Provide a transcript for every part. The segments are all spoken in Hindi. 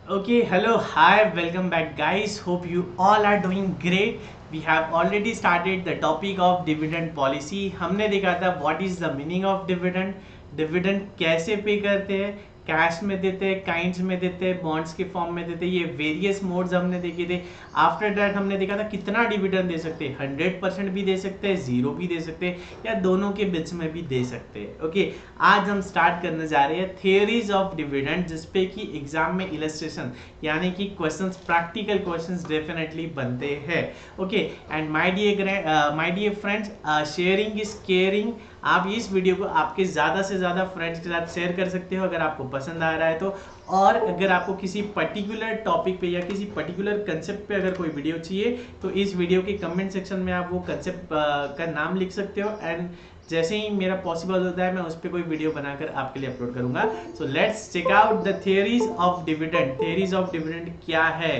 Okay, hello, hi, welcome back, guys. Hope you all are doing great. We have already started the topic of dividend policy. हमने देखा था what is the meaning of dividend, dividend कैसे पे करते हैं, कैश में देते हैं, काइंड्स में देते हैं, बॉन्ड्स के फॉर्म में देते हैं, ये वेरियस मोड्स हमने देखे थे. आफ्टर दैट हमने देखा था कितना डिविडेंड दे सकते हैं, 100% भी दे सकते हैं, जीरो भी दे सकते हैं, या दोनों के बीच में भी दे सकते हैं. ओके, आज हम स्टार्ट करने जा रहे हैं थियरीज ऑफ डिविडेंड, जिसपे कि एग्जाम में इलस्ट्रेशन यानी कि क्वेश्चंस, प्रैक्टिकल क्वेश्चंस डेफिनेटली बनते हैं. Okay, and my dear friends, sharing is caring. आप इस वीडियो को आपके ज़्यादा से ज़्यादा फ्रेंड्स के साथ शेयर कर सकते हो अगर आपको पसंद आ रहा है तो. और अगर आपको किसी पर्टिकुलर टॉपिक पे या किसी पर्टिकुलर कंसेप्ट पे अगर कोई वीडियो चाहिए तो इस वीडियो के कमेंट सेक्शन में आप वो कंसेप्ट का नाम लिख सकते हो, एंड जैसे ही मेरा पॉसिबल होता है मैं उस पर कोई वीडियो बनाकर आपके लिए अपलोड करूंगा. So let's check out the theories of dividend. Theories of dividend क्या है?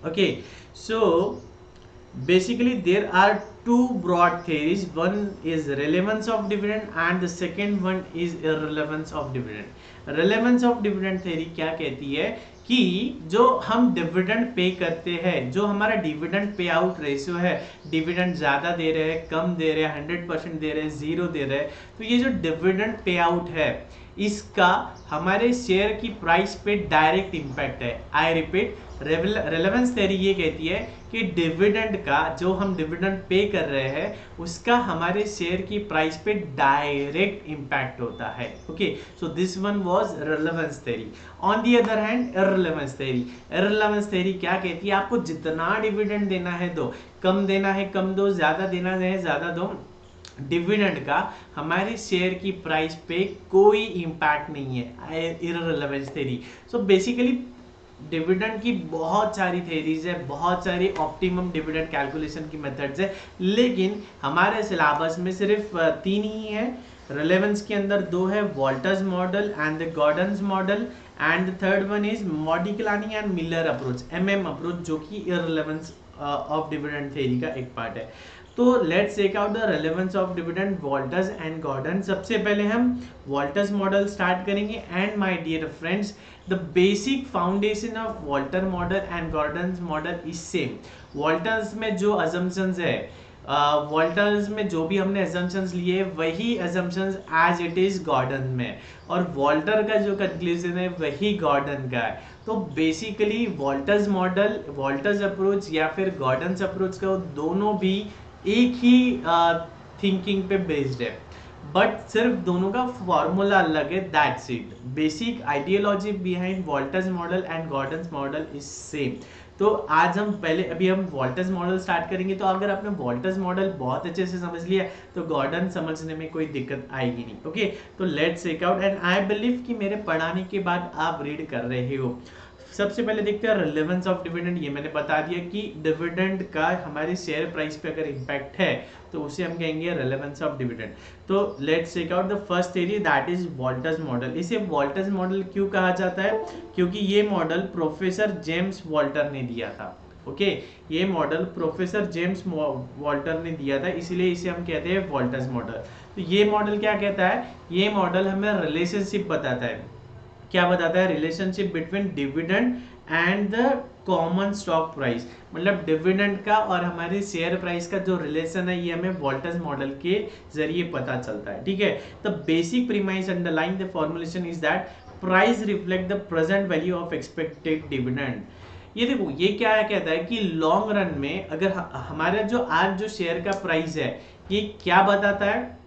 Okay, so basically there are two broad theories. One is relevance of dividend and the second one is irrelevance of dividend. relevance of dividend theory क्या कहती है कि जो हम डिविडेंड पे करते हैं, जो हमारा डिविडेंड पे आउट रेशियो है, डिविडेंड ज़्यादा दे रहे हैं, कम दे रहे हैं, 100% दे रहे हैं, जीरो दे रहे हैं, तो ये जो डिविडेंड पे आउट है इसका हमारे शेयर की प्राइस पे डायरेक्ट इम्पैक्ट है. आई रिपीट, रेलेवेंस थ्योरी ये कहती है कि डिविडेंड का, जो हम डिविडेंड पे कर रहे हैं, उसका हमारे शेयर की प्राइस पे डायरेक्ट इम्पैक्ट होता है. Okay, so this one was relevance theory. On the other hand इररिलेवेंस theory. इररिलेवेंस theory क्या कहती है? आपको जितना डिविडेंड देना है दो, कम देना है कम दो, ज्यादा देना है ज्यादा दो, डिविडेंड का हमारे शेयर की प्राइस पे कोई इम्पैक्ट नहीं है. इररिलेवेंस थ्योरी. सो बेसिकली डिविडेंड की बहुत सारी थेरीज है, बहुत सारी ऑप्टिमम डिविडेंड कैलकुलेशन की मेथड्स है, लेकिन हमारे सिलेबस में सिर्फ 3 ही है. रिलेवेंस के अंदर 2 है, Walter's model and the Gordon's model, and the third one is Modigliani and Miller approach, MM approach, जो कि इररिलेवेंस ऑफ डिविडेंड थ्योरी का एक पार्ट है. तो let's check out the relevance of dividend, Walter's and Gordon. सबसे पहले हम वॉल्टर्स मॉडल स्टार्ट करेंगे. And my dear friends, the basic foundation of Walter model and Gordon's model is same. Walters में जो assumptions है, वॉल्टर्स में जो भी हमने assumptions लिए वही assumptions as it is Gordon में, और वॉल्टर का जो कंक्लूजन है वही गॉर्डन का है. तो basically Walter's model, Walter's approach या फिर गॉर्डन्स अप्रोच का, दोनों भी एक ही थिंकिंग पे बेस्ड है, बट सिर्फ दोनों का फॉर्मूला अलग है. That's it. Basic ideology behind Walter's model and Gordon's model is same. तो आज हम पहले अभी हम वॉल्टर्स मॉडल स्टार्ट करेंगे. तो अगर आपने वॉल्टर्स मॉडल बहुत अच्छे से समझ लिया तो गॉर्डन समझने में कोई दिक्कत आएगी नहीं. ओके, तो let's check out, and I believe कि मेरे पढ़ाने के बाद आप रीड कर रहे हो. सबसे पहले देखते हैं रिलेवेंस ऑफ डिविडेंड. ये मैंने बता दिया कि डिविडेंड का हमारे शेयर प्राइस पे अगर इम्पैक्ट है तो उसे हम कहेंगे रिलेवेंस ऑफ डिविडेंड. तो let's check out the first theory, that is Walter's model. इसे वॉल्टर्स मॉडल क्यों कहा जाता है? क्योंकि ये मॉडल प्रोफेसर जेम्स वॉल्टर ने दिया था. ओके, ये मॉडल प्रोफेसर जेम्स वॉल्टर ने दिया था, इसलिए इसे हम कहते हैं वॉल्टर्स मॉडल. तो ये मॉडल क्या कहता है? ये मॉडल हमें रिलेशनशिप बताता है. क्या बताता है? Relationship between dividend and the common stock price. मतलब डिविडेंड का और हमारे शेयर प्राइस का जो रिलेशन है ये हमें वॉल्टर्स मॉडल के जरिए पता चलता है. ठीक है, the basic premise underlying the formulation is that price reflect the present value of expected dividend. ये देखो, ये क्या कहता है कि लॉन्ग रन में अगर हमारा जो आज जो शेयर का प्राइस है, ये क्या बताता है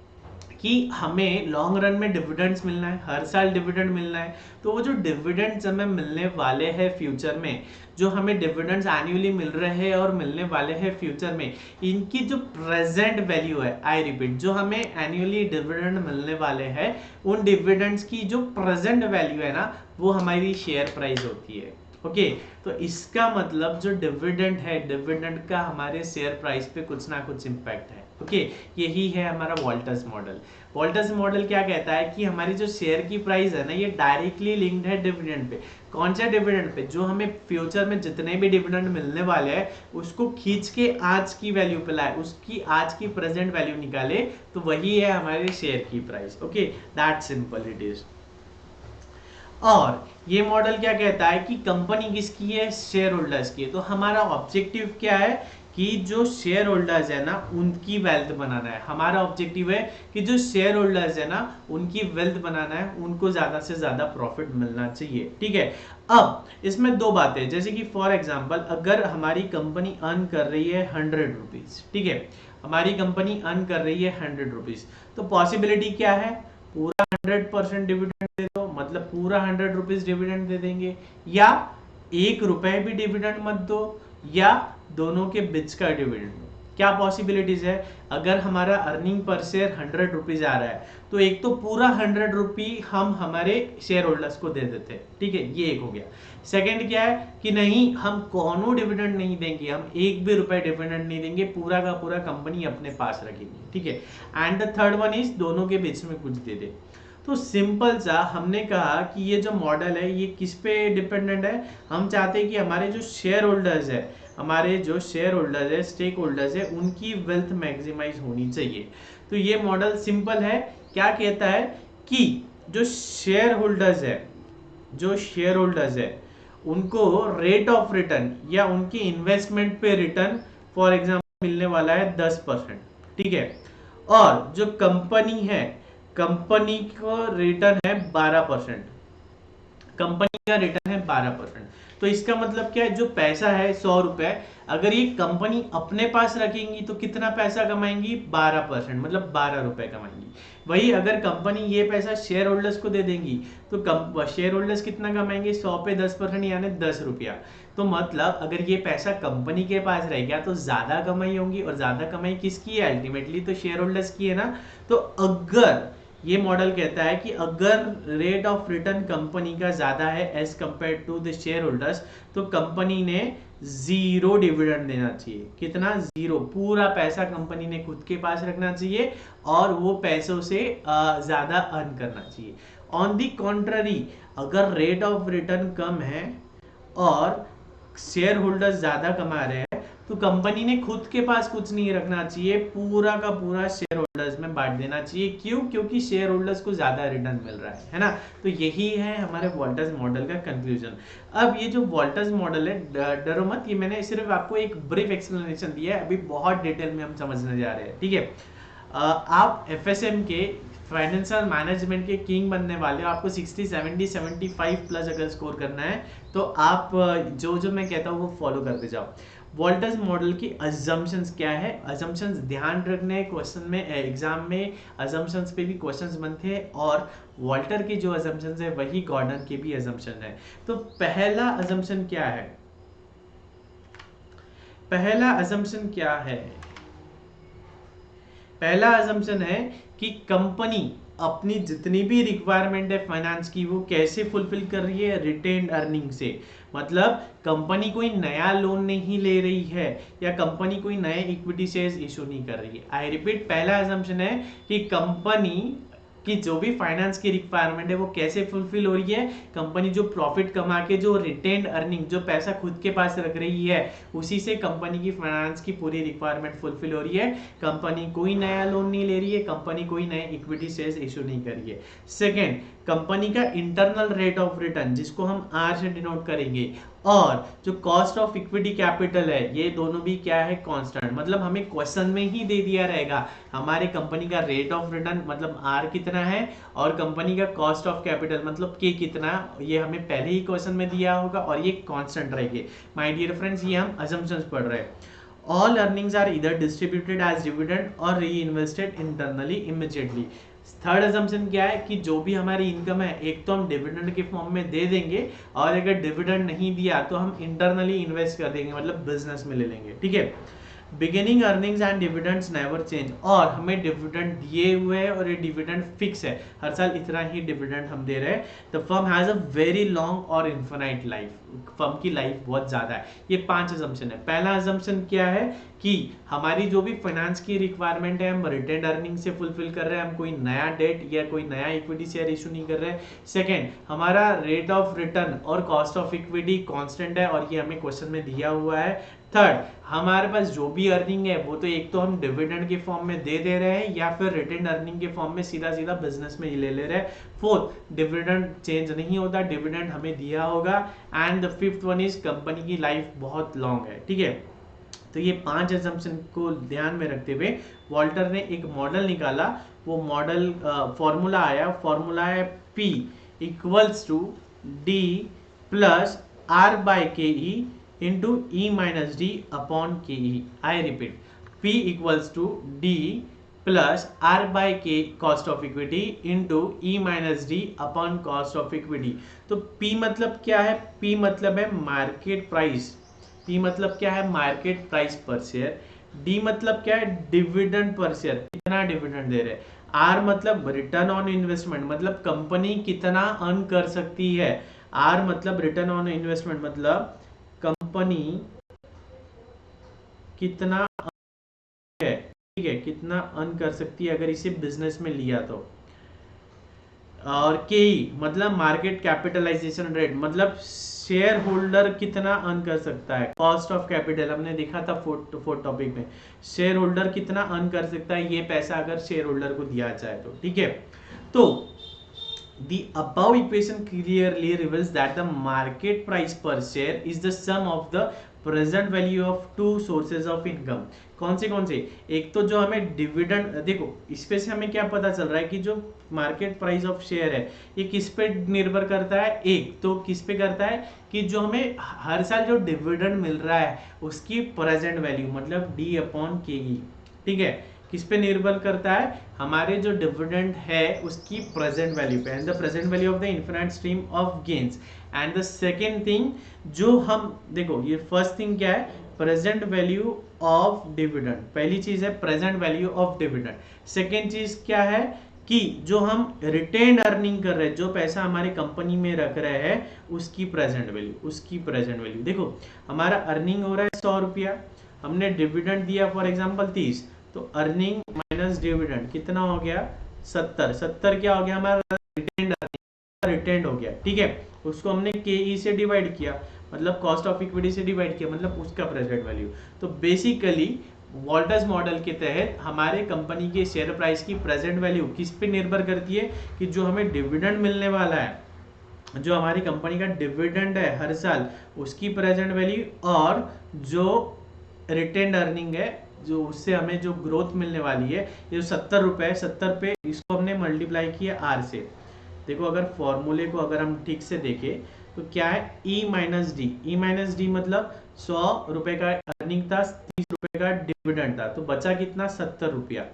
कि हमें लॉन्ग रन में डिविडेंड्स मिलना है, हर साल डिविडेंड मिलना है. तो वो जो डिविडेंड्स हमें मिलने वाले हैं फ्यूचर में, जो हमें डिविडेंड्स एनुअली मिल रहे हैं और मिलने वाले हैं फ्यूचर में, इनकी जो प्रेजेंट वैल्यू है, आई रिपीट, जो हमें एनुअली डिविडेंड मिलने वाले हैं, उन डिविडेंड्स की जो प्रेजेंट वैल्यू है ना, वो हमारी शेयर प्राइस होती है. ओके, तो इसका मतलब जो डिविडेंड है, डिविडेंड का हमारे शेयर प्राइस पे कुछ ना कुछ इम्पैक्ट है. ओके, यही है हमारा वॉल्टर्स मॉडल. वॉल्टर्स मॉडल क्या कहता है कि हमारी जो शेयर की प्राइस है ना, ये डायरेक्टली लिंक्ड है डिविडेंड पे. कौन सा डिविडेंड पे? जो हमें फ्यूचर में जितने भी डिविडेंड मिलने वाले हैं उसको खींच के आज की वैल्यू पे लाए, उसकी आज की प्रेजेंट वैल्यू निकाले, तो वही है हमारे शेयर की price. Okay, that simple it is. और ये मॉडल क्या कहता है कि कंपनी किसकी है, शेयर होल्डर्स की है। तो हमारा ऑब्जेक्टिव क्या है कि जो शेयर होल्डर्स है ना उनकी वेल्थ बनाना है। हमारा ऑब्जेक्टिव है कि जो शेयर होल्डर्स है ना उनकी वेल्थ बनाना है, उनको ज्यादा से ज्यादा प्रॉफिट मिलना चाहिए, ठीक है। अब इसमें दो बातें, जैसे कि फॉर एग्जांपल अगर हमारी कंपनी अर्न कर रही है 100 रुपीज, ठीक है, हमारी कंपनी अर्न कर रही है 100 रुपीज, तो पॉसिबिलिटी क्या है, पूरा 100% डिविडेंड दे दो, मतलब पूरा 100 रुपीज डिविडेंड दे देंगे, या 1 रुपए भी डिविडेंड मत दो, या दोनों के बीच का डिविडेंड दो। क्या पॉसिबिलिटीज है, अगर हमारा अर्निंग पर शेयर 100 रुपीज आ रहा है तो एक तो पूरा 100 रुपी हम हमारे शेयर होल्डर्स को दे देते हैं, ठीक है, ये एक हो गया। सेकंड क्या है कि नहीं, हम कोनो डिविडेंड नहीं देंगे, हम 1 भी रुपए डिविडेंड नहीं देंगे, पूरा का पूरा कंपनी अपने पास रखेंगे, ठीक है। And the third one is दोनों के बीच में कुछ दे दे। तो सिंपल सा हमने कहा कि ये जो मॉडल है ये किस पे डिपेंडेंट है, हम चाहते हैं कि हमारे जो शेयर होल्डर्स है, हमारे जो शेयर होल्डर्स है, स्टेक होल्डर्स है, उनकी वेल्थ मैक्सिमाइज होनी चाहिए। तो ये मॉडल सिंपल है, क्या कहता है कि जो शेयर होल्डर्स है, जो शेयर होल्डर्स है उनको रेट ऑफ रिटर्न या उनके इन्वेस्टमेंट पे रिटर्न फॉर एग्जांपल मिलने वाला है 10%, ठीक है, और जो कंपनी है, कंपनी को रिटर्न है 12%, कंपनी का रिटर्न है 12%। तो इसका मतलब क्या है, जो पैसा है 100 रुपए, अगर ये कंपनी अपने पास रखेंगी तो कितना पैसा कमाएंगी, 12%, मतलब 12 रुपए कमाएंगी। वही अगर कंपनी ये पैसा शेयर होल्डर्स को दे देंगी तो शेयर होल्डर्स कितना कमाएंगे, 100 पे 10% यानी 10 रुपया। तो मतलब अगर ये पैसा कंपनी के पास रह गया तो ज्यादा कमाई होंगी, और ज्यादा कमाई किसकी है, अल्टीमेटली तो शेयर होल्डर्स की है ना। तो अगर ये मॉडल कहता है कि अगर रेट ऑफ रिटर्न कंपनी का ज्यादा है as compared to the share holders, तो कंपनी ने 0 डिविडेंड देना चाहिए। कितना, 0, पूरा पैसा कंपनी ने खुद के पास रखना चाहिए और वो पैसों से ज्यादा अर्न करना चाहिए। ऑन दी कॉन्ट्ररी, अगर रेट ऑफ रिटर्न कम है और शेयर होल्डर्स ज्यादा कमा रहे हैं तो कंपनी ने खुद के पास कुछ नहीं रखना चाहिए, पूरा का पूरा शेयर होल्डर्स में बांट देना चाहिए। क्यों, क्योंकि शेयर होल्डर्स को ज्यादा रिटर्न मिल रहा है ना। तो यही है हमारे वॉल्टर्स मॉडल का कंक्लूजन। अब ये जो वॉल्टर्स मॉडल है, डरो मत, ये मैंने सिर्फ आपको एक ब्रीफ एक्सप्लेनेशन दिया है, अभी बहुत डिटेल में हम समझने जा रहे हैं, ठीक है। आप एफएसएम के फाइनेंशियल मैनेजमेंट के किंग बनने वाले हो, आपको 60 70 75 प्लस अगर स्कोर करना है तो आप जो जो मैं कहता हूँ वो फॉलो करते जाओ। वॉल्टर्स मॉडल की अजम्पशंस क्या है, अजम्पशंस ध्यान रखने, क्वेश्चन में एग्जाम में अजम्पशंस पे भी क्वेश्चंस बनते हैं, और वॉल्टर के जो अजम्पशंस है वही गॉर्डन के भी अजम्पशन है। तो पहला अजम्पशन क्या है, पहला अजम्पशन क्या है, पहला अजम्पशन है कि कंपनी अपनी जितनी भी रिक्वायरमेंट है फाइनेंस की वो कैसे फुलफिल कर रही है, रिटेन्ड अर्निंग से। मतलब कंपनी कोई नया लोन नहीं ले रही है या कंपनी कोई नए इक्विटी शेयर्स इशू नहीं कर रही है। आई रिपीट, पहला अजम्पशन है कि कंपनी कि जो भी फाइनेंस की रिक्वायरमेंट है वो कैसे फुलफिल हो रही है, कंपनी जो प्रॉफिट कमा के जो रिटेन्ड अर्निंग, जो पैसा खुद के पास रख रही है उसी से कंपनी की फाइनेंस की पूरी रिक्वायरमेंट फुलफिल हो रही है। कंपनी कोई नया लोन नहीं ले रही है, कंपनी कोई नए इक्विटी शेयर्स इशू नहीं कर रही है। सेकेंड, कंपनी का इंटरनल रेट ऑफ रिटर्न जिसको हम आर से डिनोट करेंगे, और जो कॉस्ट ऑफ इक्विटी कैपिटल है, ये दोनों भी क्या है, कांस्टेंट। मतलब हमें क्वेश्चन में ही दे दिया रहेगा हमारे कंपनी का रेट ऑफ रिटर्न मतलब आर कितना है, और कंपनी का कॉस्ट ऑफ कैपिटल मतलब के कितना, ये हमें पहले ही क्वेश्चन में दिया होगा और ये कांस्टेंट रहेंगे। माय डियर फ्रेंड्स, ये हम असम्पशंस पढ़ रहे हैं। ऑल अर्निंग्स आर इधर डिस्ट्रीब्यूटेड एज डिविडेंड और री invested internally immediately. Third assumption क्या है कि जो भी हमारी इनकम है एक तो हम डिविडेंड के फॉर्म में दे देंगे, और अगर डिविडेंड नहीं दिया तो हम इंटरनली इन्वेस्ट कर देंगे, मतलब बिजनेस में ले लेंगे, ठीक है। Beginning earnings and dividends never change, और हमें डिविडेंड दिए हुए हैं और ये डिविडेंड फिक्स है, हर साल इतना ही डिविडेंड हम दे रहे हैं। The firm has a very long और इन्फिनाइट लाइफ, फर्म की लाइफ बहुत ज्यादा है। ये 5 अजम्पशन है। पहला अजम्पशन क्या है कि हमारी जो भी फाइनेंस की रिक्वायरमेंट है हम रिटेन्ड अर्निंग से फुलफिल कर रहे हैं, हम कोई नया डेट या कोई नया इक्विटी शेयर इशू नहीं कर रहे हैं। सेकेंड, हमारा रेट ऑफ रिटर्न और कॉस्ट ऑफ इक्विटी कांस्टेंट है और ये हमें क्वेश्चन में दिया हुआ है थर्ड, हमारे पास जो भी अर्निंग है वो तो एक तो हम डिविडेंड के फॉर्म में दे रहे हैं या फिर रिटेन अर्निंग के फॉर्म में सीधा सीधा बिजनेस में ले रहे हैं। फोर्थ, डिविडेंड चेंज नहीं होता, डिविडेंड हमें दिया होगा। And the fifth one is company की लाइफ बहुत लॉन्ग है, ठीक है। तो ये 5 एजम्पशन को ध्यान में रखते हुए वॉल्टर ने एक मॉडल निकाला। वो मॉडल फॉर्मूला है P equals to D plus R by KE into E minus D upon KE. I repeat, P equals to D plus R by K cost of equity into E minus D upon cost of equity. तो P मतलब क्या है? P मतलब है मार्केट प्राइस। P मतलब क्या है? मार्केट प्राइस पर शेयर। D मतलब क्या है? डिविडेंड पर शेयर, कितना डिविडेंड दे रहे हैं। R मतलब रिटर्न ऑन इन्वेस्टमेंट, मतलब कंपनी कितना अर्न कर सकती है। R मतलब रिटर्न ऑन इन्वेस्टमेंट, मतलब कंपनी कितना है, ठीक है, कितना अर्न कर सकती है अगर इसे बिजनेस में लिया तो। और KE मतलब मार्केट कैपिटलाइजेशन रेट, मतलब शेयर होल्डर कितना अर्न कर सकता है। कॉस्ट ऑफ कैपिटल हमने देखा था फोर्थ टॉपिक में, शेयर होल्डर कितना अर्न कर सकता है ये पैसा अगर शेयर होल्डर को दिया जाए तो, ठीक है। तो the above equation clearly reveals that the market price per share is the sum of the present value of two sources of income. कौन से? एक तो जो हमें डिविडेंड, देखो इसपे से हमें क्या पता चल रहा है कि जो मार्केट प्राइस ऑफ शेयर है ये किस पे निर्भर करता है। एक तो किस पे करता है कि जो हमें हर साल जो डिविडेंड मिल रहा है उसकी प्रेजेंट वैल्यू, मतलब D अपॉन KE, ठीक है। किस पे निर्भर करता है? हमारे जो डिविडेंड है उसकी प्रेजेंट वैल्यू पे, and the present value of the infinite stream of gains. And the second thing जो हम देखो, ये फर्स्ट थिंग क्या है? प्रेजेंट वैल्यू ऑफ डिविडेंड, पहली चीज है present value of dividend. Second चीज क्या है कि जो हम रिटेन अर्निंग कर रहे हैं, जो पैसा हमारे कंपनी में रख रहे हैं उसकी प्रेजेंट वैल्यू। देखो हमारा अर्निंग हो रहा है 100 रुपया, हमने डिविडेंड दिया फॉर एग्जाम्पल 30, तो अर्निंग माइनस डिविडेंड कितना हो गया? 70 क्या हो गया? हमारा रिटेंड हो गया, ठीक है। उसको हमने KE से डिवाइड किया, मतलब कॉस्ट ऑफ इक्विटी से डिवाइड किया, मतलब उसका प्रेजेंट वैल्यू। तो बेसिकली वॉल्टर्स मॉडल के तहत हमारे कंपनी के शेयर प्राइस की प्रेजेंट वैल्यू किस पे निर्भर करती है कि जो हमें डिविडेंड मिलने वाला है, जो हमारी कंपनी का डिविडेंड है हर साल उसकी प्रेजेंट वैल्यू, और जो रिटेंड अर्निंग है जो उससे हमें जो ग्रोथ मिलने वाली है, ये 70 रुपए 70 पे इसको हमने मल्टीप्लाई किया R से। देखो अगर फॉर्मूले को अगर हम ठीक से देखें तो क्या है? E माइनस डी मतलब 100 रुपए का अर्निंग था, 30 रुपए का डिविडेंड था, तो बचा कितना? 70 रुपया।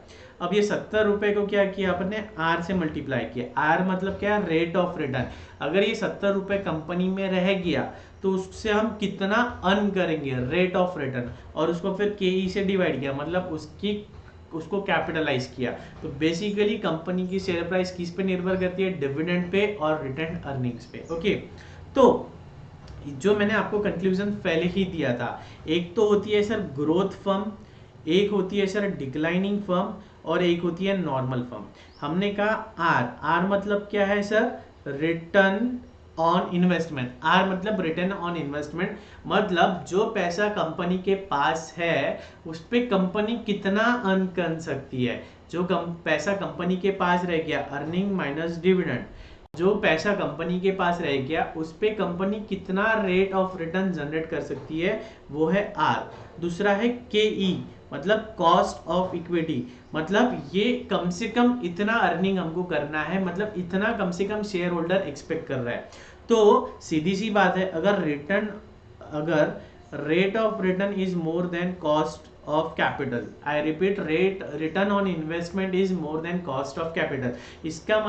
अब ये 70 रुपए को क्या किया आपने? R से मल्टीप्लाई किया। R मतलब क्या? Rate of return. अगर ये 70 रुपए कंपनी में रह गया तो उससे हम कितना अर्न करेंगे, रेट ऑफ रिटर्न, और उसको फिर KE से डिवाइड किया, मतलब उसको कैपिटलाइज किया। तो बेसिकली कंपनी की शेयर प्राइस किस पे निर्भर करती है? डिविडेंड पे और रिटेन अर्निंग्स पे। ओके, तो जो मैंने आपको कंक्लूजन पहले ही दिया था, एक तो होती है सर ग्रोथ फर्म, एक होती है सर डिक्लाइनिंग फर्म, और एक होती है नॉर्मल फर्म। हमने कहा आर मतलब क्या है sir? Return on investment. R मतलब रिटर्न ऑन इन्वेस्टमेंट, मतलब जो पैसा कंपनी के पास है उस पे कंपनी कितना अर्न कर सकती है। जो पैसा कंपनी के पास रह गया, अर्निंग माइनस डिविडेंड, जो पैसा कंपनी के पास रह गया उस पे कंपनी कितना रेट ऑफ रिटर्न जनरेट कर सकती है, वो है आर। दूसरा है KE मतलब कॉस्ट ऑफ इक्विटी, मतलब ये कम से कम इतना अर्निंग हमको करना है, मतलब इतना कम से कम शेयर होल्डर एक्सपेक्ट कर रहा है। तो सीधी सी बात है, अगर rate of return is more than cost of capital, I repeat, return on investment is more than cost of capital. इसका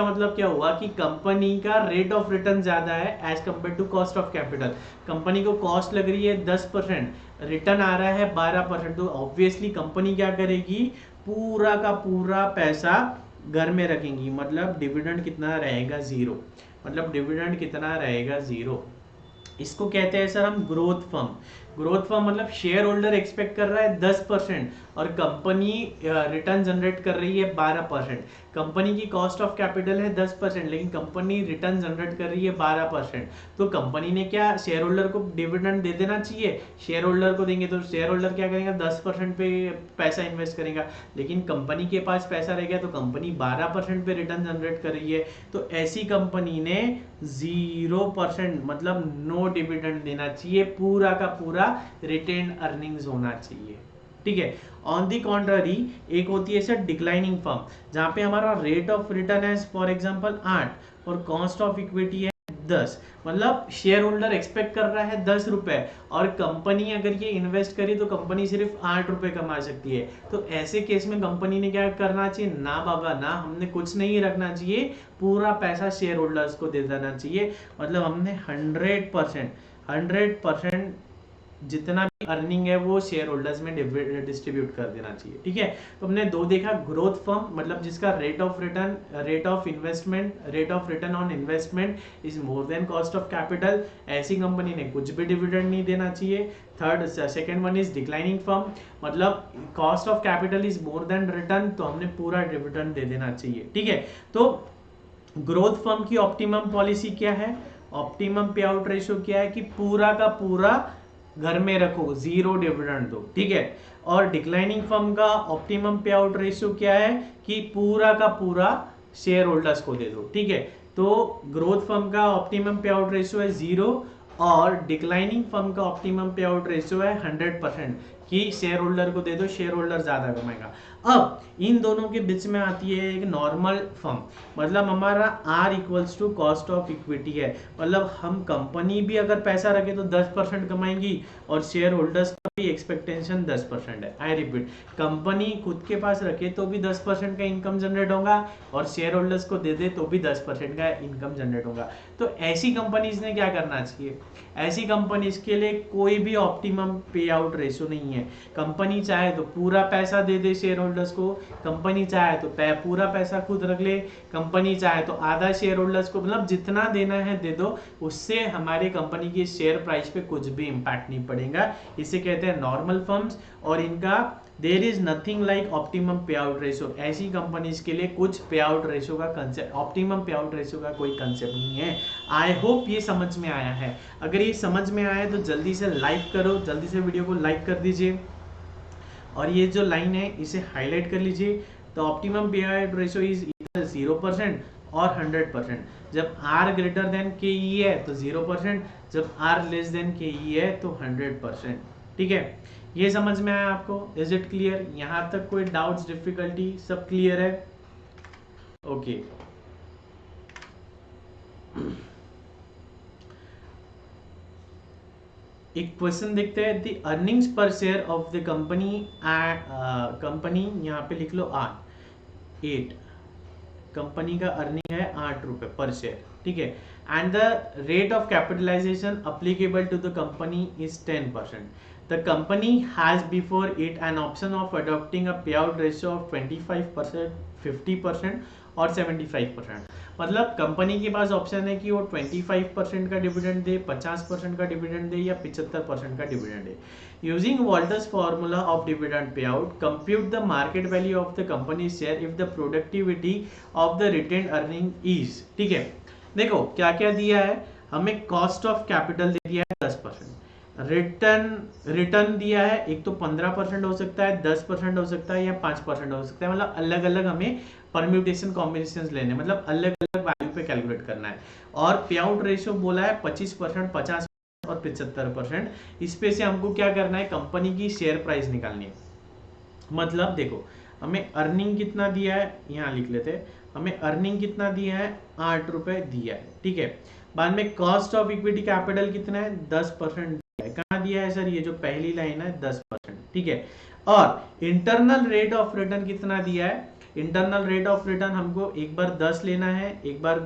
मतलब क्या हुआ कि कंपनी का रेट ऑफ रिटर्न ज्यादा है as compared to cost of capital. Company को कॉस्ट लग रही है 10%, रिटर्न आ रहा है 12%, तो ऑब्वियसली कंपनी क्या करेगी? पूरा का पूरा पैसा घर में रखेंगी, मतलब डिविडेंड कितना रहेगा? 0। इसको कहते हैं सर हम ग्रोथ फर्म। ग्रोथ फर्म मतलब शेयर होल्डर एक्सपेक्ट कर रहा है 10% और कंपनी रिटर्न जनरेट कर रही है 12%। कंपनी की कॉस्ट ऑफ कैपिटल है 10%, लेकिन कंपनी रिटर्न जनरेट कर रही है 12%। तो कंपनी ने क्या शेयर होल्डर को डिविडेंड दे देना चाहिए, शेयर होल्डर को देंगे तो शेयर होल्डर क्या करेगा, 10% पे पैसा इन्वेस्ट करेगा। लेकिन कंपनी के पास पैसा रह गया तो कंपनी 12% पे रिटर्न जनरेट कर रही है, तो ऐसी कंपनी ने 0% मतलब नो डिविडेंड देना चाहिए, पूरा का पूरा रिटेन्ड अर्निंग्स होना चाहिए। ठीक है। ऑन दी कॉन्ट्ररी एक होती है सर डिक्लाइनिंग फर्म, जहां पे हमारा रेट ऑफ रिटर्न है फॉर एग्जांपल 8 और कॉस्ट ऑफ इक्विटी है 10, मतलब शेयर होल्डर एक्सपेक्ट कर रहा है 10 रुपए और कंपनी अगर ये इन्वेस्ट करी तो कंपनी सिर्फ 8 रुपए कमा सकती है। तो ऐसे केस में कंपनी ने क्या करना चाहिए, ना बाबा ना, हमने कुछ नहीं रखना चाहिए, पूरा पैसा शेयर होल्डर्स को दे देना चाहिए। मतलब हमने 100% जितना भी अर्निंग है वो शेयर होल्डर्स में डिस्ट्रीब्यूट कर देना चाहिए। ठीक है। तो हमने दो देखा, ग्रोथ फर्म मतलब जिसका rate of return on investment is more than cost of capital, ऐसी कंपनी ने कुछ भी डिविडेंड नहीं देना चाहिए। Second one is declining firm, मतलब cost of capital is more than return, तो हमने पूरा डिविडेंड दे देना चाहिए। ठीक है। तो ग्रोथ फर्म की ऑप्टिमम पॉलिसी क्या है, ऑप्टिमम पे आउट रेशियो क्या है कि पूरा का पूरा घर में रखो, 0 डिविडेंड दो। ठीक है। और डिक्लाइनिंग फर्म का ऑप्टिमम पे आउट रेशियो क्या है कि पूरा का पूरा शेयर होल्डर्स को दे दो। ठीक है। तो ग्रोथ फर्म का ऑप्टिमम पे आउट रेशियो है 0 और डिक्लाइनिंग फर्म का ऑप्टिमम पे आउट रेशियो है 100% कि शेयर होल्डर को दे दो, शेयर होल्डर ज्यादा कमाएगा। अब इन दोनों के बीच में आती है एक नॉर्मल फर्म, मतलब हमारा R equals to cost of equity है, मतलब हम कंपनी भी अगर पैसा रखे तो 10% कमाएंगी और शेयर होल्डर्स का भी एक्सपेक्टेशन 10% है। आई रिपीट, कंपनी खुद के पास रखे तो भी 10% का इनकम जनरेट होगा और शेयर होल्डर्स को दे दे तो भी 10% का इनकम जनरेट होगा। तो ऐसी कंपनीज ने क्या करना चाहिए, ऐसी कंपनीज के लिए कोई भी ऑप्टिमम पे आउट रेशियो नहीं है। कंपनी चाहे तो पूरा पैसा दे दे शेयर होल्डर्स को, कंपनी चाहे तो पूरा पैसा खुद रख ले, कंपनी चाहे तो आधा शेयर होल्डर्स को, मतलब जितना देना है दे दो, उससे हमारे कंपनी की शेयर प्राइस पे कुछ भी इंपैक्ट नहीं पड़ेगा। इसे कहते हैं नॉर्मल फर्म्स और इनका there is nothing like optimum pay out ratio. ऐसी कंपनीज के लिए कुछ पे आउट रेशियो का concept, optimum pay out ratio का कोई कंसेप्ट नहीं है। आई होप ये समझ में आया है। अगर ये समझ में आया है तो जल्दी से लाइक करो, जल्दी से वीडियो को लाइक कर दीजिए और ये जो लाइन है इसे हाईलाइट कर लीजिए। तो optimum pay out ratio is इधर 0% और 100%। जब R ग्रेटर देन KE है तो 0%, जब R लेस देन KE है तो 100%। ठीक है। ये समझ में आया आपको, इज इट क्लियर? यहाँ तक कोई डाउट्स, डिफिकल्टी, सब क्लियर है? ओके। एक क्वेश्चन देखते हैं, द अर्निंग्स पर शेयर ऑफ द कंपनी यहाँ पे लिख लो 8, कंपनी का अर्निंग है 8 रुपए पर शेयर। ठीक है। And the rate of capitalisation applicable to the company is 10%. The company has before it an option of adopting a payout ratio of 25%, 50% और 75%। मतलब कंपनी के पास ऑप्शन है कि वो 25% का डिविडेंड दे, 50% का डिविडेंड दे या 75% का डिविडेंड दे। Using Walter's formula of dividend pay out, compute the market value of the company share if the productivity of the retained earning is. ठीक है। देखो क्या क्या दिया है, हमें कॉस्ट ऑफ कैपिटल दे दिया है 10%, रिटर्न दिया है, एक तो 15% हो सकता है, 10% हो सकता है या 5% हो सकता है, मतलब अलग अलग हमें परम्यूटेशन कॉम्बिनेशंस लेने, मतलब अलग अलग वैल्यू पे कैलकुलेट करना है। और पे आउट रेशियो बोला है 25%, 50% और 75%। इस पे से हमको क्या करना है, कंपनी की शेयर प्राइस निकालनी है। मतलब देखो हमें अर्निंग कितना दिया है, यहाँ लिख लेते हैं, हमें अर्निंग कितना दिया है, 8 रुपए दिया है। ठीक है। बाद में कॉस्ट ऑफ इक्विटी कैपिटल कितना है, 10% कहाँ दिया है सर, ये जो पहली लाइन है 10%। ठीक है। और इंटरनल रेट ऑफ रिटर्न कितना दिया है, इंटरनल रेट ऑफ रिटर्न हमको एक बार 10 लेना है, एक बार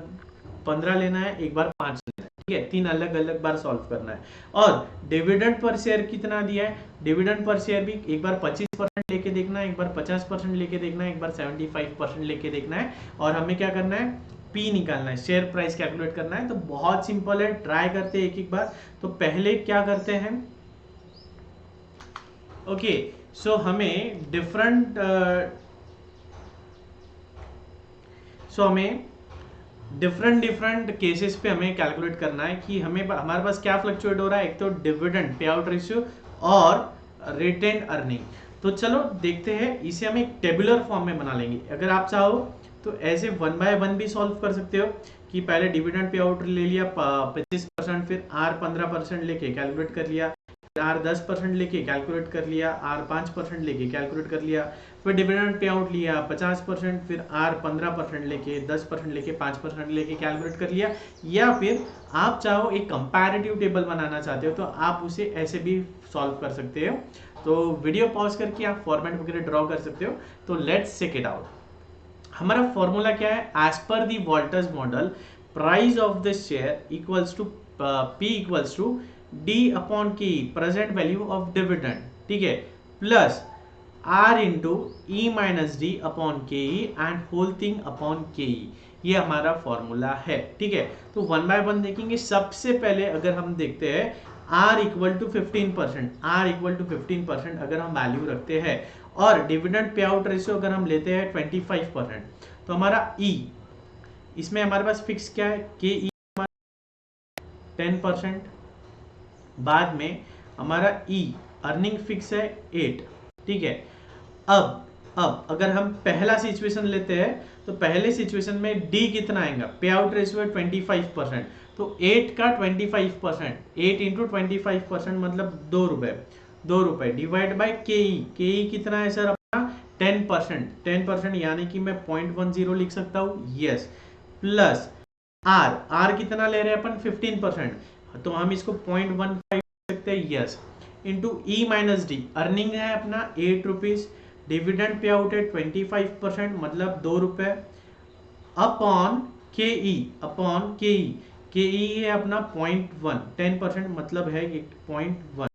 15 लेना है, एक बार 5 लेना है। ठीक है। 3 अलग अलग बार सॉल्व करना है। और डिविडेंड पर शेयर कितना दिया है, डिविडेंड पर शेयर भी एक बार 25% लेके देखना है, एक बार 50% लेके देखना है, एक बार 75% लेके देखना है। और हमें क्या करना है, P निकालना है, शेयर प्राइस कैलकुलेट करना है। तो बहुत सिंपल है, ट्राई करते हैं एक एक बार। तो पहले क्या करते हैं, ओके, सो हमें डिफरेंट डिफरेंट केसेस पे हमें कैलकुलेट करना है कि हमें हमारे पास क्या फ्लक्चुएट हो रहा है। एक तो डिविडेंड पे आउट रेशियो और रिटेन्ड अर्निंग। तो चलो देखते हैं, इसे हम एक टेबुलर फॉर्म में बना लेंगे। अगर आप चाहो तो ऐसे 1 बाय 1 भी सॉल्व कर सकते हो कि पहले डिविडेंड पे आउट ले लिया 25%, फिर आर 15% लेके कैलकुलेट कर लिया, आर 10% लेके कैलकुलेट कर लिया, आर 5% लेके कैलकुलेट कर लिया, फिर डिविडेंड पे आउट लिया 50%, फिर आर 15% लेके 10% लेके 5% लेके कैलकुलेट कर लिया। या फिर आप चाहो एक कंपैरेटिव टेबल बनाना चाहते हो तो आप उसे ऐसे भी सॉल्व कर सकते हो। तो वीडियो पॉज करके आप फॉर्मेट वगैरह ड्रॉ कर सकते हो। तो लेट्स चेक इट आउट। हमारा फॉर्मूला क्या है? As per the Walter's model, price of the share equals to P equals to D upon K, present value of dividend, ठीक है, plus R into E minus D upon K E and whole thing upon K E. ये हमारा फॉर्मूला है, ठीक है। तो 1 बाय 1 देखेंगे। सबसे पहले अगर हम देखते हैं r equal to 15%, r equal to 15% अगर हम वैल्यू रखते हैं और डिविडेंड पे आउट रेशियो अगर हम लेते हैं 25%, तो हमारा e, इसमें हमारे पास फिक्स क्या है, के ई 10%, बाद में हमारा ई अर्निंग फिक्स है 8, ठीक है। अब अगर हम पहला सिचुएशन लेते हैं तो पहले सिचुएशन में डी कितना आएगा, पे आउट रेशियो है 25%, तो 8 का 25%, 8 इंटू 25% मतलब 2 रुपए, 2 रुपए डिवाइड बाय के ई कितना है सर अपना 10%, 10% यानी कि मैं 0.10 लिख सकता हूँ, यस, प्लस आर कितना ले रहे हैं अपन 15%, तो हम इसको 0.15 सकते हैं, yes, into E minus D, earning है अपना 8 रुपीज, डिविडेंड पे आउट है 25% मतलब 2 रुपए, अपॉन के ई है अपना 0.1, 10% मतलब है 0.1,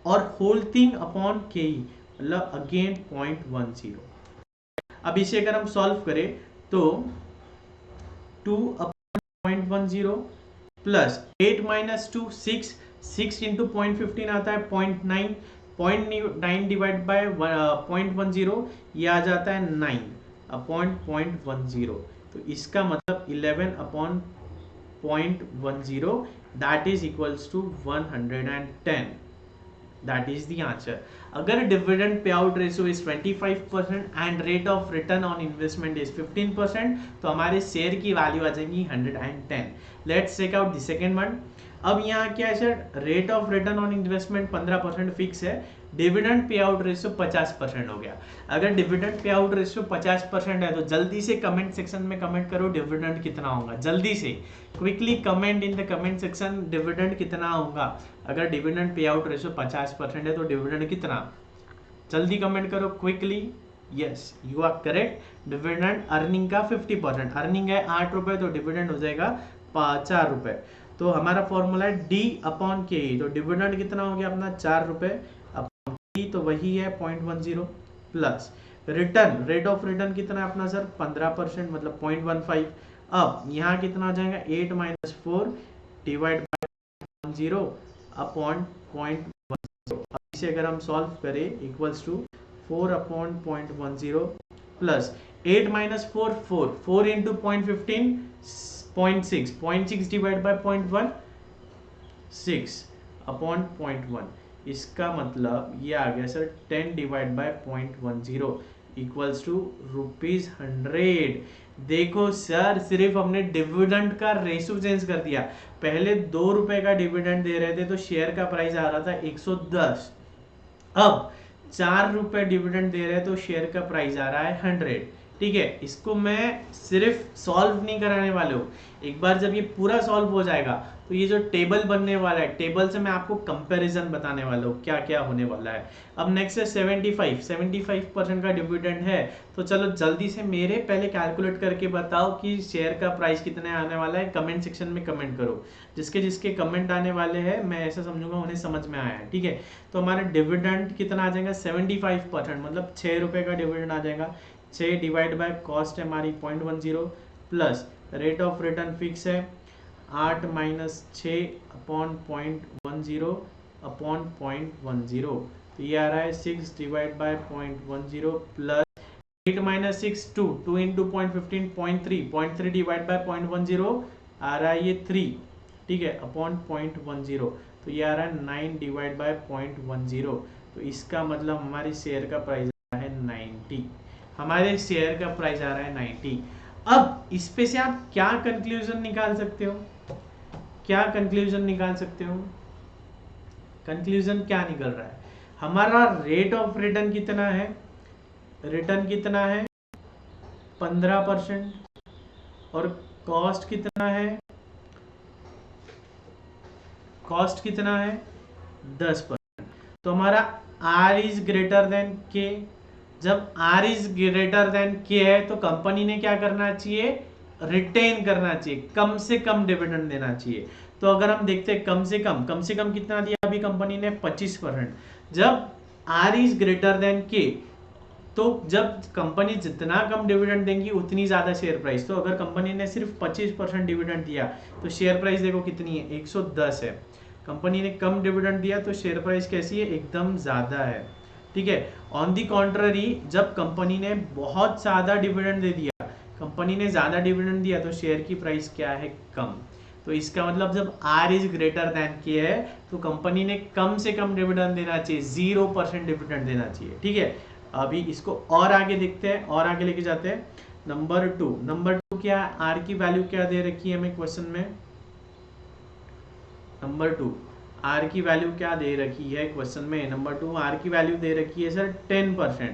और होल थिंग अपॉन के ई मतलब अगेन 0.10। अब इसे अगर हम सॉल्व करें तो 2 अपॉन 0.10 प्लस 8 माइनस 2 6, 6 इंटू 0.15 आता है 0.9, 0.9 डिवाइड बाय 0.10 ये आ जाता है 9 अपॉन 0.10। तो इसका मतलब 11 upon 0.10 that is equals to 110। That is the answer. अगर dividend pay out ratio is 25% and rate of return on investment is 15%, तो हमारे शेयर की वैल्यू आ जाएगी 110। Let's check out the second one. अब यहाँ क्या है sir, rate of return on investment 15% fix है, डिविडेंड पे आउट रेशियो 50% हो गया। अगर डिविडेंड पे आउट रेशियो 50% है तो जल्दी से कमेंट सेक्शन में कमेंट करो डिविडेंड कितना होगा, जल्दी से quickly comment in the comment section dividend कितना होगा। अगर डिविडेंड पे आउट रेशियो 50% है तो डिविडेंड कितना, जल्दी कमेंट करो quickly. Yes, you are correct. Dividend earning का 50%, अर्निंग है 8 रुपए तो डिविडेंड हो जाएगा 4 रुपए। तो हमारा फॉर्मूला है डी अपॉन के ई, तो डिविडेंड कितना हो गया अपना 4 रुपए अपॉन ई, तो वही है 0.10, plus return, rate of return कितना है अपना सर 15% मतलब 0.15। अब यहाँ कितना आ जाएगा 8 माइनस 4 डिवाइड बाय 0 अपॉन 0.10। अब इसे अगर हम सॉल्व करें equals to 4 upon 0.10 plus 8 minus 4 4 into 0.15 0.6, 0.6 divide by 0.1 6 upon 0.1। इसका मतलब ये आ गया sir 10 divide by 0.10 equals to ₹100। देखो सर, सिर्फ हमने डिविडेंड का रेशियो चेंज कर दिया। पहले 2 रुपए का डिविडेंड दे रहे थे तो शेयर का प्राइस आ रहा था 110, अब 4 रुपए डिविडेंड दे रहे हैं तो शेयर का प्राइस आ रहा है 100, ठीक है। इसको मैं सिर्फ सॉल्व नहीं कराने वाले हूँ, एक बार जब ये पूरा सॉल्व हो जाएगा तो ये जो टेबल बनने वाला है, टेबल से मैं आपको कंपैरिजन बताने वाला हूँ क्या क्या होने वाला है। अब नेक्स्ट है 75% का डिविडेंड है, तो चलो जल्दी से मेरे पहले कैलकुलेट करके बताओ कि शेयर का प्राइस कितने आने वाला है। कमेंट सेक्शन में कमेंट करो, जिसके जिसके कमेंट आने वाले हैं मैं ऐसा समझूंगा उन्हें समझ में आया है, ठीक है। तो हमारा डिविडेंड कितना आ जाएगा 75% मतलब 6 रुपए का डिविडेंड आ जाएगा। 6 डिवाइड बाय कॉस्ट है हमारी 0.10 plus rate of return fix है 8 माइनस 6 अपॉन 0.10 अपॉन 0.10, तो ये आ रहा है 6 divide by 0.10 plus 8 minus 6 2 into 0.15 0.3 divide by 0.10 आ रहा है ये 3, ठीक है, अपॉन 0.10, तो ये आ रहा है 9 डिवाइड बाय 0.10। तो इसका मतलब हमारे शेयर का प्राइस आ रहा है 90, हमारे शेयर का प्राइस आ रहा है 90। अब इस पे से आप क्या कंक्लूजन निकाल सकते हो, क्या कंक्लूजन निकाल सकते हो? कंक्लूजन क्या निकल रहा है? हमारा रेट ऑफ रिटर्न कितना है? रिटर्न कितना है? 15%। और कॉस्ट कितना है? कॉस्ट कितना है? 10%। तो हमारा R is greater than K। जब R is greater than K है तो कंपनी ने क्या करना चाहिए? रिटेन करना चाहिए, कम से कम डिविडेंड देना चाहिए। तो अगर हम देखते हैं कम से कम कितना दिया अभी कंपनी ने? 25%। जब R is greater than K, तो जब कंपनी जितना कम डिविडेंड देंगी उतनी ज्यादा शेयर प्राइस। तो अगर कंपनी ने सिर्फ 25% डिविडेंड दिया तो शेयर प्राइस देखो कितनी है? 110 है। कंपनी ने कम डिविडेंड दिया तो शेयर प्राइस कैसी है? एकदम ज्यादा है, ठीक है। ऑन दी कॉन्ट्ररी, जब कंपनी ने बहुत ज्यादा डिविडेंड दे दिया, कंपनी ने ज्यादा डिविडेंड दिया तो शेयर की प्राइस क्या है? कम। तो इसका मतलब जब R is greater than K है तो कंपनी ने कम से कम डिविडेंड देना चाहिए, 0% डिविडेंड देना चाहिए, ठीक है। अभी इसको और आगे देखते हैं, और आगे लेके जाते हैं। नंबर 2 क्या है? R की वैल्यू क्या दे रखी है हमें क्वेश्चन में? नंबर 2 R की वैल्यू क्या दे रखी है क्वेश्चन में? नंबर 2 R की वैल्यू दे रखी है सर 10%।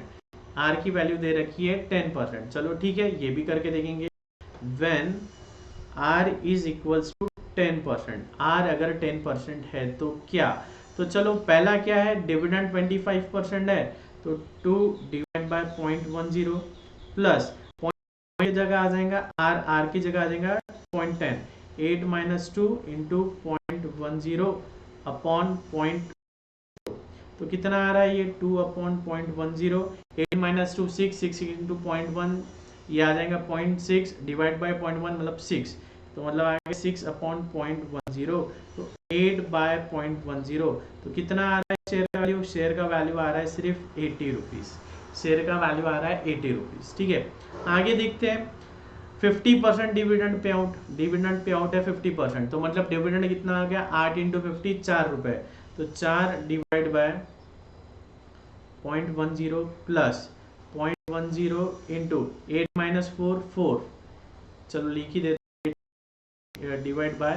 R की वैल्यू दे रखी है 10%। चलो ठीक है, ये भी करके देखेंगे। When R is equals to 10%, R अगर 10% है तो क्या? तो चलो पहला क्या है? डिविडेंड 25% है, तो 2 डिवाइड बाय 0.10 प्लस की जगह आ जाएगा R की जगह आ जाएगा 0.10, 8 माइनस 2 इंटू 0.10 अपॉन 0. तो कितना आ रहा है ये? 2 अपॉन 0.10, 8 माइनस 2 6 इंटू 0.1, ये आ जाएगा 0.6 डिवाइड बाय 0.1 मतलब 6, तो मतलब आएगा 6 अपॉन 0.10, तो 8 बाय 0.10। तो कितना आ रहा है शेयर का वैल्यू? शेयर का वैल्यू आ रहा है सिर्फ 80 रुपीज। शेयर का वैल्यू आ रहा है 80 रुपीज, ठीक है। आगे देखते हैं 50% dividend pay out. Dividend pay out है 50%, तो मतलब डिविडेंड कितना आ गया? 8 इंटू 50 4 रुपए, तो 4 divide by 0.10 plus 0.10 into 8 minus 4 4, चलो लिख ही देते, डिवाइड बाय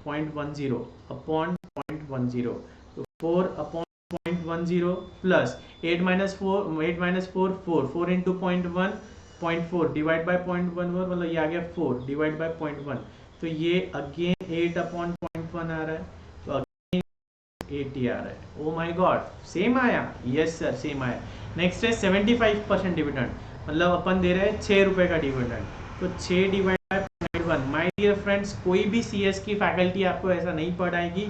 0.10 अपॉन 0.10, तो 4 upon 0.10 plus 8 minus 4 4 into 0.1 divide by 0.11, मतलब ये आ गया 4 डिवाइड बाय 0.1, तो ये अगेन 8 अपॉन 0.1 आ रहा है, तो अगेन 80 आ रहा है। ओ माय गॉड, सेम आया? यस सर, सेम आया। नेक्स्ट है 75% डिविडेंड, मतलब अपन दे रहे हैं 6 रुपए का डिविडेंड, तो 6 divide by 0.1। My dear friends, कोई भी सीएस की फैकल्टी आपको ऐसा नहीं पढ़ाएगी।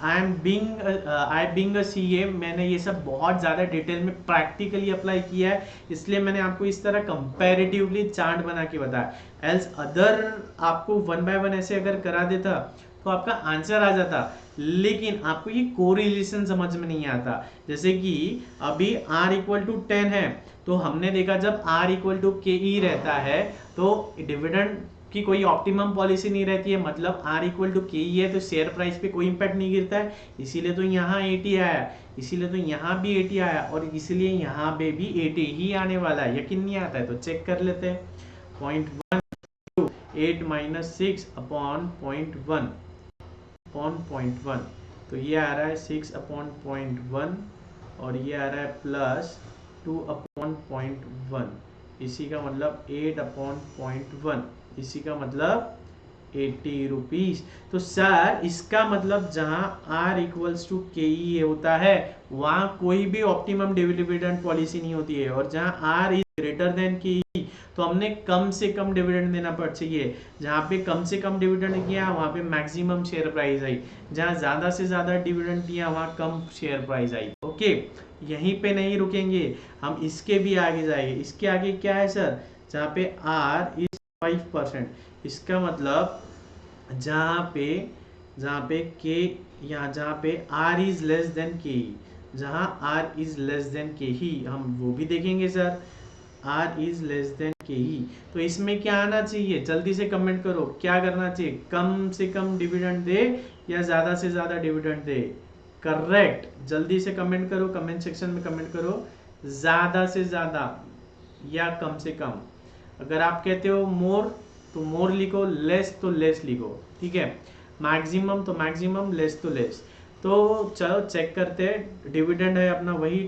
आई बीइंग अ सीए, मैंने ये सब बहुत ज़्यादा डिटेल में प्रैक्टिकली अप्लाई किया है, इसलिए मैंने आपको इस तरह कंपैरेटिवली चार्ट बना के बताया। एल्स अदर आपको 1 बाय 1 ऐसे अगर करा देता तो आपका आंसर आ जाता, लेकिन आपको ये कोरिलेशन समझ में नहीं आता। जैसे कि अभी R इक्वल टू 10 है, तो हमने देखा जब R इक्वल टू KE रहता है तो डिविडेंड की कोई ऑप्टिमम पॉलिसी नहीं रहती है, मतलब R इक्वल टू KE है तो शेयर प्राइस पे कोई इंपैक्ट नहीं गिरता है, इसीलिए तो यहाँ 80 आया, इसीलिए तो यहाँ भी 80 आया, और इसलिए यहाँ पे भी 80 ही आने वाला है। यकीन नहीं आता है तो चेक कर लेते हैं। 0.1 8 माइनस 6 अपॉन 0.1 अपॉन 0.1, तो ये आ रहा है 6 अपॉन 0.1, और ये आ रहा है प्लस 2 अपॉन 0.1, इसी का मतलब 8 अपॉन 0.1, इसी का मतलब 80 रुपीज। तो सर इसका मतलब जहां R इक्वल्स टू KE होता है वहां कोई भी ऑप्टिमम डिविडेंड पॉलिसी नहीं होती है, और जहां R is greater than KE तो हमने कम से कम डिविडेंड देना पड़ चाहिए। जहां पे कम से कम डिविडेंड किया वहां पे मैक्सिमम शेयर प्राइस आई, जहां ज्यादा से ज्यादा डिविडेंड दिया वहां कम शेयर प्राइस आई। ओके, यहीं पे नहीं रुकेंगे, हम इसके भी आगे जाएंगे। इसके आगे क्या है सर? जहां पे R इज 5%, इसका मतलब जहाँ पे के, यहाँ जहाँ पे R इज लेस देन के, जहां r इज लेस देन के ही, हम वो भी देखेंगे sir, r is less than के ही। तो इसमें क्या आना चाहिए, जल्दी से कमेंट करो, क्या करना चाहिए, कम से कम डिविडेंड दे या ज्यादा से ज्यादा डिविडेंड दे। करेक्ट, जल्दी से कमेंट करो, कमेंट सेक्शन में कमेंट करो, ज्यादा से ज्यादा या कम से कम। अगर आप कहते हो मोर तो मोर लिखो, लेस तो लेस लिखो, ठीक है। मैक्सिमम तो मैक्सिमम, लेस तो लेस। तो चलो चेक करते हैं, डिविडेंड है अपना वही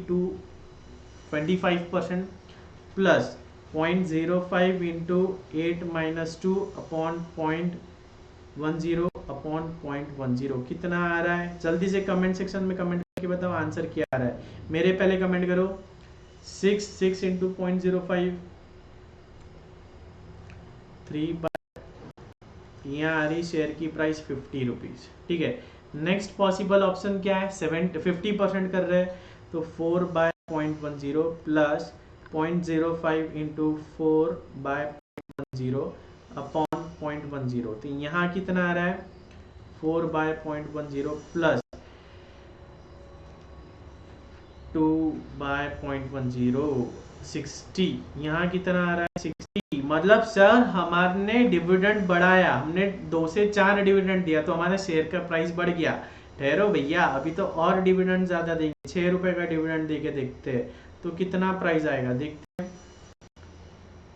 25% प्लस 0.05 इंटू 8 - 2 अपॉन 0.10 अपॉन 0.10 कितना आ रहा है, जल्दी से कमेंट सेक्शन में कमेंट करके बताओ आंसर क्या आ रहा है। मेरे पहले कमेंट करो, 6 इंटू 0.05 3 यहाँ आ रही शेयर की प्राइस 50 रुपीज, ठीक है। नेक्स्ट पॉसिबल ऑप्शन क्या है, 50% कर रहे हैं तो 4/0.10 प्लस 0.05 इंटू 4/0 अपॉन 0.10, तो यहाँ कितना आ रहा है 4/010 प्लस 2/0 60, यहाँ कितना आ रहा है 60। मतलब सर हमारे डिविडेंड बढ़ाया, हमने 2 से 4 डिविडेंड दिया तो हमारा शेयर का प्राइस बढ़ गया। ठहरो भैया, अभी तो और डिविडेंड ज्यादा देंगे, 6 रुपए का डिविडेंड देके देखते हैं तो कितना प्राइस आएगा, देखते हैं।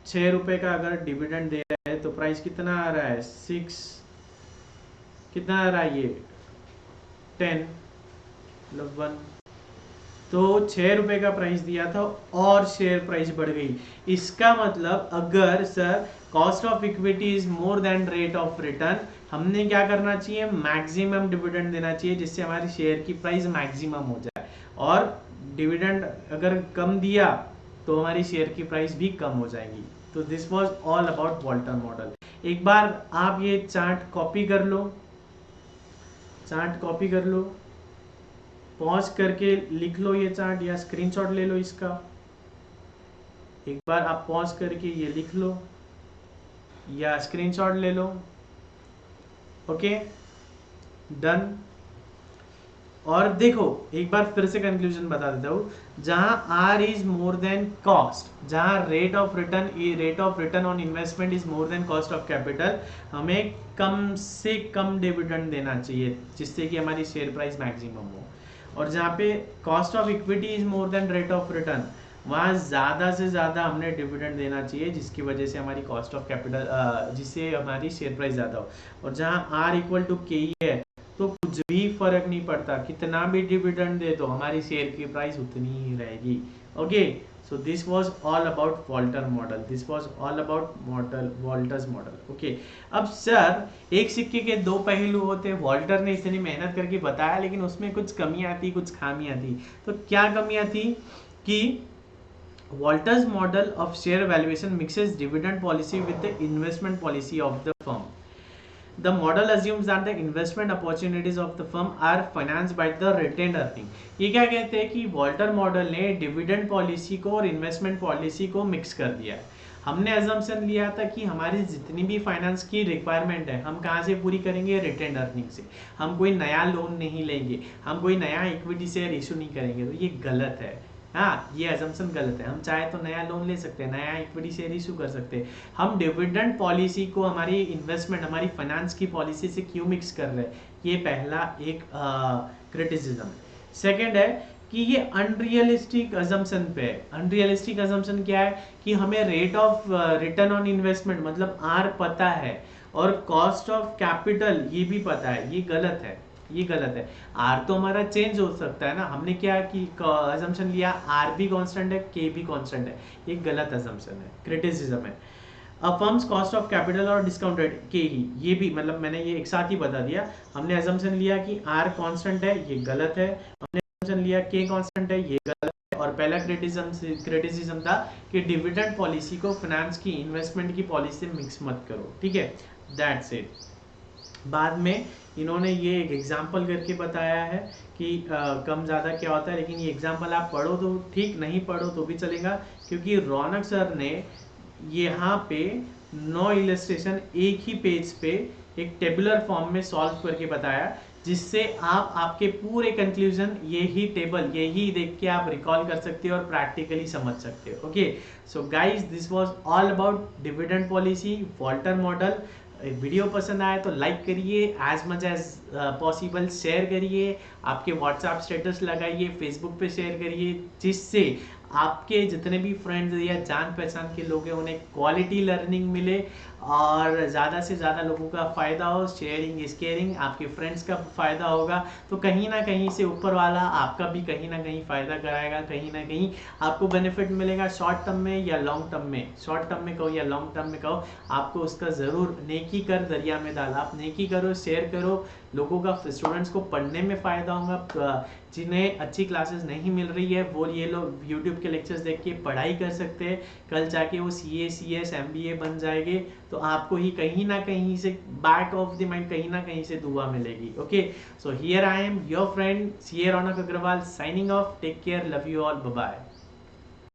6 रुपए का अगर डिविडेंड दे रहा है तो प्राइस कितना आ रहा है 6, कितना आ रहा है ये 10 मतलब 1, तो 6 रुपए का प्राइस दिया था और शेयर प्राइस बढ़ गई। इसका मतलब अगर sir cost of equity is more then rate of return, हमने क्या करना चाहिए, मैक्सिमम डिविडेंड देना चाहिए जिससे हमारी शेयर की प्राइस मैक्सिमम हो जाए, और डिविडेंड अगर कम दिया तो हमारी शेयर की प्राइस भी कम हो जाएगी। तो this was all about Walter model. एक बार आप ये चार्ट कॉपी कर लो, चार्ट कॉपी कर लो, पॉज करके लिख लो ये चार्ट या स्क्रीनशॉट ले लो इसका। एक बार आप पॉज करके ये लिख लो या स्क्रीनशॉट ले लो। Okay, done. और देखो एक बार फिर से कंक्लूजन बता देता हूं, जहां R is more than cost, जहां rate of return on investment is more than cost of capital, हमें कम से कम डिविडेंड देना चाहिए जिससे कि हमारी शेयर प्राइस मैक्सिमम हो। और जहाँ पे cost of equity is more then rate of return, वहाँ ज़्यादा से ज़्यादा हमने डिविडेंड देना चाहिए जिसकी वजह से हमारी कॉस्ट ऑफ कैपिटल, जिससे हमारी शेयर प्राइस ज़्यादा हो। और जहाँ आर इक्वल टू के है तो कुछ भी फर्क नहीं पड़ता, कितना भी डिविडेंड दे तो हमारी शेयर की प्राइस उतनी ही रहेगी। Okay, so this was all about Walter model, this was all about Walter's model। okay, अब सर एक सिक्के के दो पहलू होते हैं, वॉल्टर ने इतनी मेहनत करके बताया लेकिन उसमें कुछ कमियां थी, कुछ खामियां थी। तो क्या कमियां थी कि Walter's model of share valuation mixes dividend policy with the investment policy of the firm। The model assumes that the investment opportunities of the firm are financed by the retained earning। ये क्या कहते हैं कि वॉल्टर मॉडल ने डिविडेंड पॉलिसी को और इन्वेस्टमेंट पॉलिसी को मिक्स कर दिया है। हमने अजम्पशन लिया था कि हमारी जितनी भी फाइनेंस की रिक्वायरमेंट है हम कहाँ से पूरी करेंगे, रिटेंड अर्निंग से। हम कोई नया लोन नहीं लेंगे, हम कोई नया इक्विटी शेयर इशू नहीं करेंगे, तो ये गलत है। हाँ, ये अजम्पशन गलत है। हम चाहे तो नया लोन ले सकते हैं, नया इक्विटी शेयर इशू कर सकते हैं। हम डिविडेंड पॉलिसी को हमारी इन्वेस्टमेंट, हमारी फाइनेंस की पॉलिसी से क्यों मिक्स कर रहे हैं, ये पहला एक क्रिटिसिज्म। सेकंड है कि ये अनरियलिस्टिक अजम्पशन पे है। अनरियलिस्टिक अजम्पशन क्या है कि हमें rate of return on investment मतलब आर पता है और कॉस्ट ऑफ कैपिटल ये भी पता है, ये गलत है, ये गलत है। आर तो हमारा चेंज हो सकता है ना, हमने क्या कि अजम्पशन लिया आर भी कांस्टेंट है, के भी कांस्टेंट है, ये गलत अजम्पशन है, क्रिटिसिज्म है। फर्म्स कॉस्ट ऑफ कैपिटल और डिस्काउंटेड के ही, ये भी मतलब मैंने ये एक साथ ही बता दिया। हमने अजम्पशन लिया कि आर कांस्टेंट है, ये गलत है। हमने अजम्पशन लिया के कांस्टेंट है, ये गलत है। और पहला क्रिटिसिज्म था कि डिविडेंड पॉलिसी को फाइनेंस की, इन्वेस्टमेंट की पॉलिसी से मिक्स मत करो, ठीक है, दैट्स इट। बाद में इन्होंने ये एक एग्जाम्पल करके बताया है कि कम ज़्यादा क्या होता है, लेकिन ये एग्जाम्पल आप पढ़ो तो ठीक, नहीं पढ़ो तो भी चलेगा, क्योंकि रौनक सर ने यहाँ पे 9 इलस्ट्रेशन एक ही पेज पे एक टेबुलर फॉर्म में सॉल्व करके बताया, जिससे आप आपके पूरे कंक्लूजन यही टेबल यही देख के आप रिकॉल कर सकते हो और प्रैक्टिकली समझ सकते हो। Okay, so guys this was all about dividend policy, Walter model. Video पसंद आए तो लाइक करिए, as much as possible share करिए, आपके व्हाट्सएप स्टेटस लगाइए, फेसबुक पे शेयर करिए, जिससे आपके जितने भी फ्रेंड्स या जान पहचान के लोग हैं उन्हें क्वालिटी लर्निंग मिले और ज़्यादा से ज़्यादा लोगों का फ़ायदा हो। शेयरिंग इज केयरिंग, आपके फ्रेंड्स का फ़ायदा होगा तो कहीं ना कहीं से ऊपर वाला आपका भी कहीं ना कहीं फ़ायदा कराएगा, कहीं ना कहीं आपको बेनिफिट मिलेगा, शॉर्ट टर्म में या लॉन्ग टर्म में। शॉर्ट टर्म में कहो या लॉन्ग टर्म में कहो, आपको उसका ज़रूर नेकी कर दरिया में डाला। आप नेकी करो, शेयर करो, लोगों का स्टूडेंट्स को पढ़ने में फ़ायदा होगा। जिन्हें अच्छी क्लासेस नहीं मिल रही है वो ये लोग यूट्यूब के लेक्चर्स देख के पढ़ाई कर सकते हैं, कल जाके वो CA CS MBA बन जाएंगे तो आपको ही कहीं ना कहीं से बैक ऑफ द माइंड कहीं ना कहीं से दुआ मिलेगी। Okay, so here I am your friend CA Raunak Agarwal signing off. Take care, love you all, bye bye.